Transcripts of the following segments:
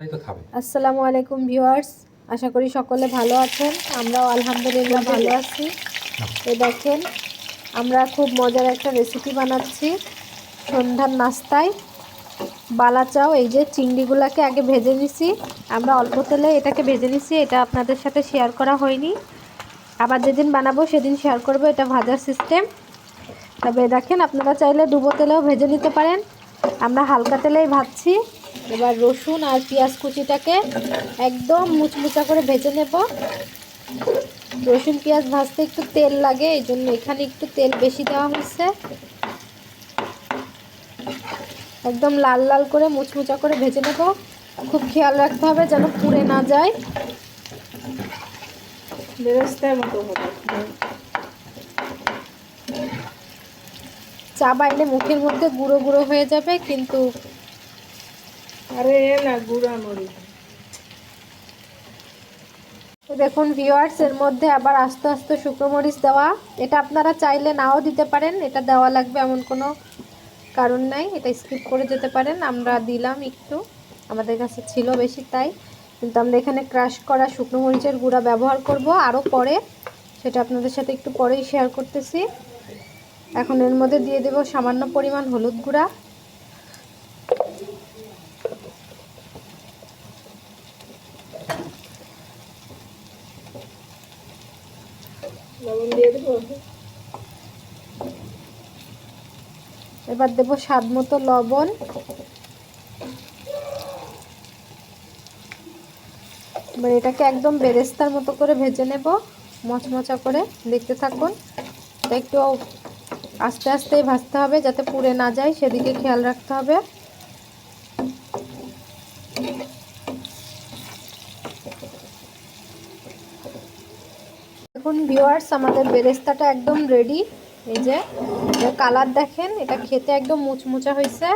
আসসালামু আলাইকুম ভিউয়ার্স, আশা করি সকলে ভালো আছেন। আমরাও আলহামদুলিল্লাহ ভালো আছি। এই দেখেন, আমরা খুব মজার একটা রেসিপি বানাচ্ছি সন্ধ্যার নাস্তায়। বালা চাও। এই যে চিংড়িগুলোকে আগে ভেজে নিছি, আমরা অল্প তেলে এটাকে ভেজে নিছি। এটা আপনাদের সাথে শেয়ার করা হয়নি, আবার যেদিন বানাবো সেদিন শেয়ার করবো এটা ভাজার সিস্টেম। তবে দেখেন, আপনারা চাইলে ডুবো তেলেও ভেজে নিতে পারেন, আমরা হালকা তেলেই ভাজছি। এবার রসুন আর পেঁয়াজ কুচিটাকে একদম মুচমুচা করে ভেজে নেব। রসুন পেঁয়াজ ভাজতে একটু তেল লাগে, এই জন্য এখানে একটু তেল বেশি দেওয়া হচ্ছে। একদম লাল লাল করে মুচমুচা করে ভেজে নেব। খুব খেয়াল রাখতে হবে যেন পুড়ে না যায়। বেরেস্তার মতো হবে। চা বাইলে মুখের মধ্যে গুঁড়ো গুঁড়ো হয়ে যাবে, কিন্তু আরে না গুঁড়া মরিচ। দেখুন ভিউয়ার্স, এর মধ্যে আবার আস্তে আস্তে শুকনো মরিচ দেওয়া। এটা আপনারা চাইলে নাও দিতে পারেন, এটা দেওয়া লাগবে এমন কোনো কারণ নাই, এটা স্কিপ করে যেতে পারেন। আমরা দিলাম একটু, আমাদের কাছে ছিল বেশি তাই। কিন্তু আমরা এখানে ক্রাশ করা শুকনো মরিচের গুঁড়া ব্যবহার করব আরও পরে, সেটা আপনাদের সাথে একটু পরেই শেয়ার করতেছি। এখন এর মধ্যে দিয়ে দেব সামান্য পরিমাণ হলুদ গুঁড়া, লবণ দিয়ে দেবো। এবার দেব স্বাদ মতো লবণ। এবার এটাকে একদম বেরেস্তার মতো করে ভেজে নেব, মচমচা করে। দেখতে থাকুন, এটা একটু আস্তে আস্তেই ভাজতে হবে যাতে পুড়ে না যায়, সেদিকে খেয়াল রাখতে হবে। দেখুন ভিউয়ার্স, আমাদের বেরেস্তাটা একদম রেডি। এই যে কালার দেখেন, এটা খেতে একদম মুচমুচা হয়েছে,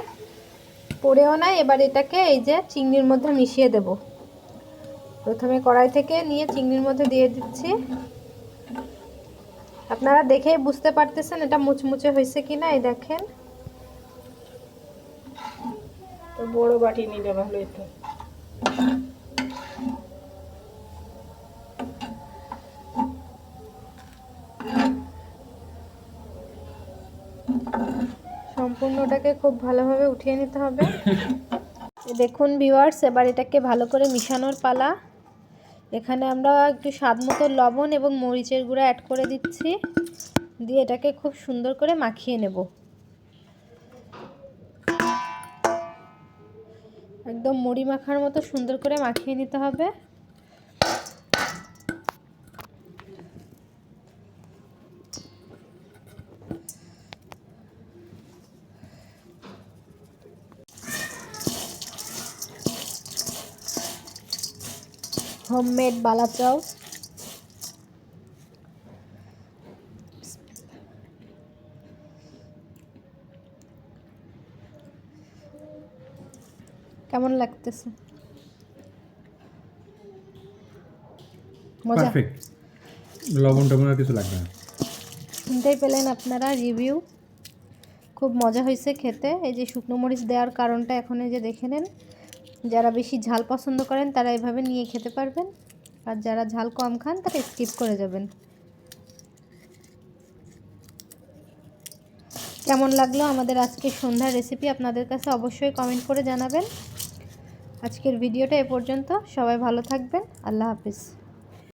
পড়েও নাই। এবার এটাকে এই যে চিংড়ির মধ্যে মিশিয়ে দেব। প্রথমে কড়াই থেকে নিয়ে চিংড়ির মধ্যে দিয়ে দিচ্ছি। আপনারা দেখেই বুঝতে পারতেছেন এটা মুচমুচে হয়েছে কিনা। এই দেখেন, তো বড় বাটি নিলে ভালো হতো। সম্পূর্ণটাকে খুব ভালোভাবে উঠিয়ে নিতে হবে। দেখুন ভিউয়ার্স, এবার এটাকে ভালো করে মিশানোর পালা। এখানে আমরা একটু স্বাদ মতো লবণ এবং মরিচের গুঁড়া অ্যাড করে দিচ্ছি, দিয়ে এটাকে খুব সুন্দর করে মাখিয়ে নেব। একদম মুড়ি মাখার মতো সুন্দর করে মাখিয়ে নিতে হবে। হোমমেড বালা চাও। কেমন লাগতেছে? মজা? পারফেক্ট। লবণ টবণ আর কিছু লাগবে না। শুনতেই পেলেন আপনারা রিভিউ। খুব মজা হয়েছে খেতে। এই যে শুকনো মরিচ দেওয়ার কারণটা এখন এই যে দেখে নেন। যারা বেশি ঝাল পছন্দ করেন তারা এভাবে নিয়ে খেতে পারবেন, আর যারা ঝাল কম খান তারা স্কিপ করে যাবেন। কেমন লাগলো আমাদের আজকের সন্ধ্যার রেসিপি আপনাদের কাছে অবশ্যই কমেন্ট করে জানাবেন। আজকের ভিডিওটা এ পর্যন্ত। সবাই ভালো থাকবেন। আল্লাহ হাফিজ।